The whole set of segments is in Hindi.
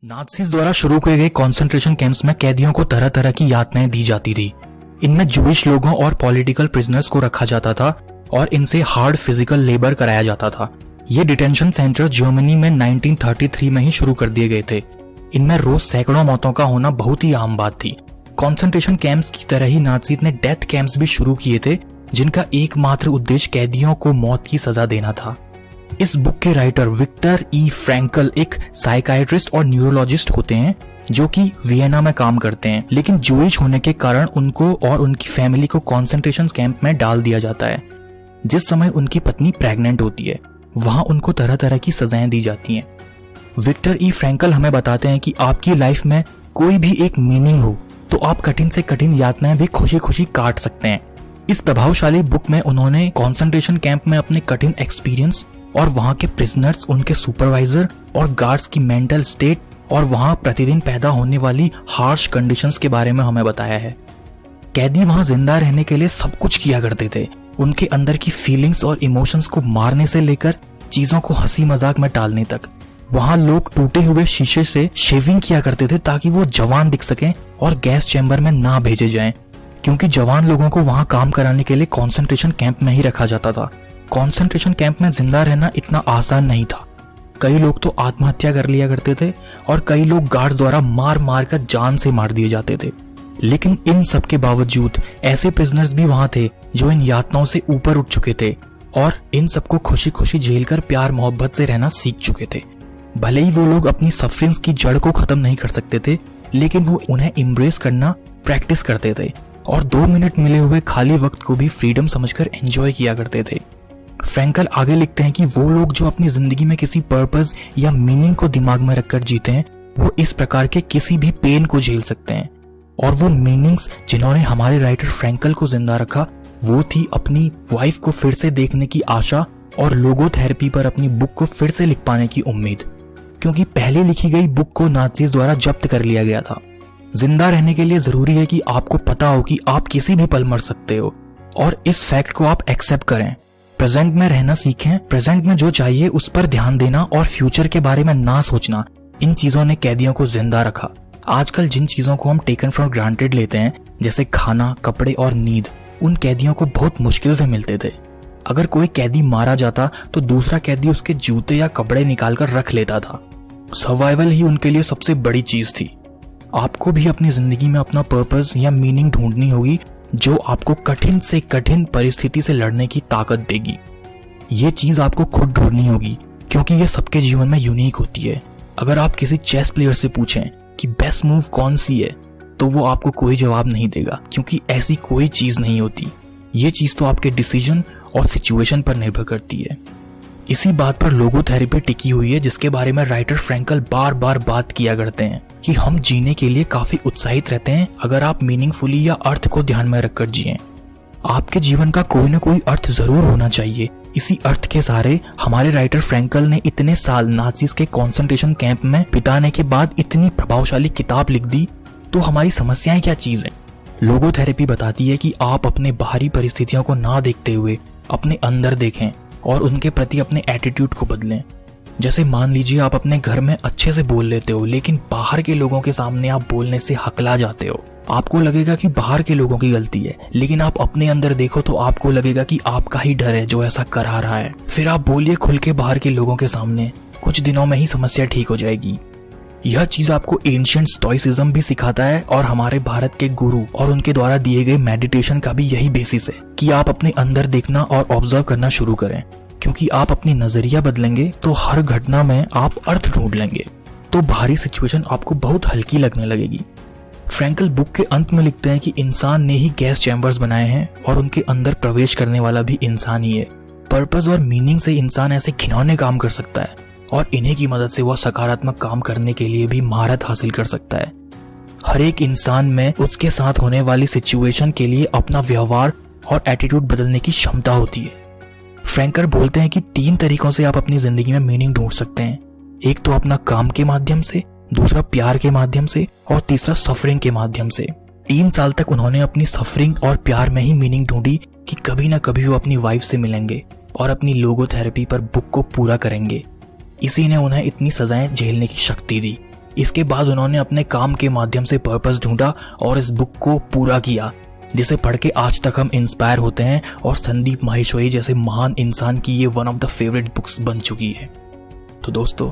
नाज़ीज़ द्वारा शुरू किए गए कॉन्सेंट्रेशन कैंप्स में कैदियों को तरह तरह की यातनाएं दी जाती थी। इनमें जूइश लोगों और पॉलिटिकल प्रिजनर्स को रखा जाता था और इनसे हार्ड फिजिकल लेबर कराया जाता था। ये डिटेंशन सेंटर्स जर्मनी में 1933 में ही शुरू कर दिए गए थे। इनमें रोज सैकड़ों मौतों का होना बहुत ही आम बात थी। कॉन्सेंट्रेशन कैंप्स की तरह ही नाज़ीज़ ने डेथ कैंप्स भी शुरू किए थे, जिनका एकमात्र उद्देश्य कैदियों को मौत की सजा देना था। इस बुक के राइटर विक्टर ई फ्रैंकल एक साइकाइट्रिस्ट और न्यूरोलॉजिस्ट होते हैं जो कि वियना में काम करते हैं, लेकिन जूइश होने के कारण उनको और उनकी फैमिली को कॉन्सेंट्रेशन कैंप में डाल दिया जाता है। जिस समय उनकी पत्नी प्रेग्नेंट होती है, वहां उनको तरह तरह की सजाएं दी जाती हैं। विक्टर ई फ्रैंकल हमें बताते हैं कि आपकी लाइफ में कोई भी एक मीनिंग हो तो आप कठिन से कठिन यातनाएं भी खुशी खुशी काट सकते हैं। इस प्रभावशाली बुक में उन्होंने कॉन्सेंट्रेशन कैंप में अपने कठिन एक्सपीरियंस और वहां के प्रिजनर्स, उनके सुपरवाइजर और गार्ड्स की मेंटल स्टेट और वहां प्रतिदिन पैदा होने वाली हार्श कंडीशंस के बारे में हमें बताया है। कैदी वहां जिंदा रहने के लिए सब कुछ किया करते थे। उनके अंदर की फीलिंग्स और इमोशंस को मारने से लेकर चीजों को हंसी मजाक में टालने तक। वहां लोग टूटे हुए शीशे से शेविंग किया करते थे ताकि वो जवान दिख सकें और गैस चैम्बर में ना भेजे जाएं, क्योंकि जवान लोगों को वहां काम कराने के लिए कॉन्सेंट्रेशन कैंप में ही रखा जाता था। कॉन्सेंट्रेशन कैंप में जिंदा रहना इतना आसान नहीं था। कई लोग तो आत्महत्या कर लिया करते थे और कई लोग गार्ड्स द्वारा मार मार कर जान से मार दिए जाते थे। लेकिन इन सब के बावजूद ऐसे प्रिजनर्स भी वहां थे जो इन यातनाओं से ऊपर उठ चुके थे और इन सबको खुशी खुशी झेलकर प्यार मोहब्बत से रहना सीख चुके थे। भले ही वो लोग अपनी सफरिंग्स की जड़ को खत्म नहीं कर सकते थे, लेकिन वो उन्हें इम्ब्रेस करना प्रैक्टिस करते थे और 2 मिनट मिले हुए खाली वक्त को भी फ्रीडम समझकर एंजॉय किया करते थे। फ्रैंकल आगे लिखते हैं कि वो लोग जो अपनी जिंदगी में किसी पर्पस या मीनिंग को दिमाग में रखकर जीते हैं, वो इस प्रकार के किसी भी पेन को झेल सकते हैं। और वो मीनिंग्स जिन्होंने हमारे राइटर फ्रैंकल को जिंदा रखा, वो थी अपनी वाइफ को फिर से देखने की आशा और लोगोथेरेपी पर अपनी बुक को फिर से लिख पाने की उम्मीद, क्योंकि पहले लिखी गई बुक को नाज़ीज़ द्वारा जब्त कर लिया गया था। जिंदा रहने के लिए जरूरी है कि आपको पता हो कि आप किसी भी पल मर सकते हो और इस फैक्ट को आप एक्सेप्ट करें। प्रेजेंट में रहना सीखें, प्रेजेंट में जो चाहिए उस पर ध्यान देना और फ्यूचर के बारे में ना सोचना। इन चीजों ने कैदियों को जिंदा रखा। आजकल जिन चीजों को हम टेकन फॉर ग्रांटेड लेते हैं, जैसे खाना, कपड़े और नींद, उन कैदियों को बहुत मुश्किल से मिलते थे। अगर कोई कैदी मारा जाता तो दूसरा कैदी उसके जूते या कपड़े निकालकर रख लेता था। सर्वाइवल ही उनके लिए सबसे बड़ी चीज थी। आपको भी अपनी जिंदगी में अपना पर्पस या मीनिंग ढूंढनी होगी जो आपको कठिन से कठिन परिस्थिति से लड़ने की ताकत देगी। ये चीज आपको खुद ढूंढनी होगी, क्योंकि ये सबके जीवन में यूनिक होती है। अगर आप किसी चेस प्लेयर से पूछें कि बेस्ट मूव कौन सी है, तो वो आपको कोई जवाब नहीं देगा, क्योंकि ऐसी कोई चीज नहीं होती। ये चीज तो आपके डिसीजन और सिचुएशन पर निर्भर करती है। इसी बात पर लोगोथेरेपी टिकी हुई है, जिसके बारे में राइटर फ्रैंकल बार बार बात किया करते हैं कि हम जीने के लिए काफी उत्साहित रहते हैं अगर आप मीनिंगफुली या अर्थ को ध्यान में रखकर जिएं। आपके जीवन का कोई न कोई अर्थ जरूर होना चाहिए। इसी अर्थ के सहारे हमारे राइटर फ्रैंकल ने इतने साल नाज़ीज़ के कॉन्सेंट्रेशन कैंप में बिताने के बाद इतनी प्रभावशाली किताब लिख दी। तो हमारी समस्याएं क्या चीज है? लोगोथेरेपी बताती है कि आप अपने बाहरी परिस्थितियों को ना देखते हुए अपने अंदर देखें और उनके प्रति अपने एटीट्यूड को बदलें। जैसे मान लीजिए आप अपने घर में अच्छे से बोल लेते हो, लेकिन बाहर के लोगों के सामने आप बोलने से हकला जाते हो। आपको लगेगा कि बाहर के लोगों की गलती है, लेकिन आप अपने अंदर देखो तो आपको लगेगा कि आपका ही डर है जो ऐसा करा रहा है। फिर आप बोलिए खुल के बाहर के लोगों के सामने, कुछ दिनों में ही समस्या ठीक हो जाएगी। यह चीज आपको एंशिएंट स्टोइसिज्म भी सिखाता है और हमारे भारत के गुरु और उनके द्वारा दिए गए मेडिटेशन का भी यही बेसिस है कि आप अपने अंदर देखना और ऑब्जर्व करना शुरू करें, क्योंकि आप अपनी नजरिया बदलेंगे तो हर घटना में आप अर्थ ढूंढ लेंगे, तो बाहरी सिचुएशन आपको बहुत हल्की लगने लगेगी। फ्रैंकल बुक के अंत में लिखते हैं कि इंसान ने ही गैस चैम्बर्स बनाए हैं और उनके अंदर प्रवेश करने वाला भी इंसान ही है। पर्पस और मीनिंग से इंसान ऐसे घिनौने काम कर सकता है और इन्हीं की मदद से वह सकारात्मक काम करने के लिए भी महारत हासिल कर सकता है। हर एक इंसान में उसके साथ होने वाली सिचुएशन के लिए अपना व्यवहार और एटीट्यूड बदलने की क्षमता होती है। फ्रैंकल बोलते हैं कि 3 तरीकों से आप अपनी जिंदगी में मीनिंग ढूंढ सकते हैं। एक तो अपना काम के माध्यम से, दूसरा प्यार के माध्यम से और तीसरा सफरिंग के माध्यम से। 3 साल तक उन्होंने अपनी सफरिंग और प्यार में ही मीनिंग ढूंढी कि कभी ना कभी वो अपनी वाइफ से मिलेंगे और अपनी लोगोथेरेपी पर बुक को पूरा करेंगे। इसी ने उन्हें इतनी सजाएं झेलने की शक्ति दी। इसके बाद उन्होंने अपने काम के माध्यम से पर्पस ढूंढा और इस बुक को पूरा किया, जिसे पढ़ के आज तक हम इंस्पायर होते हैं और संदीप माहेश्वरी जैसे महान इंसान की ये one of the favourite books बन चुकी है। तो दोस्तों,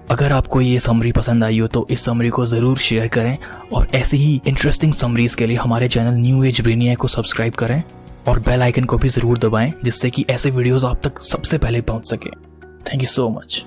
अगर आपको ये समरी पसंद आई हो तो इस समरी को जरूर शेयर करें और ऐसी ही इंटरेस्टिंग समरीज के लिए हमारे चैनल न्यू एज ब्रेनियाक को सब्सक्राइब करें और बेल आइकन को भी जरूर दबाएं, जिससे कि ऐसे वीडियोस आप तक सबसे पहले पहुंच सके। Thank you so much.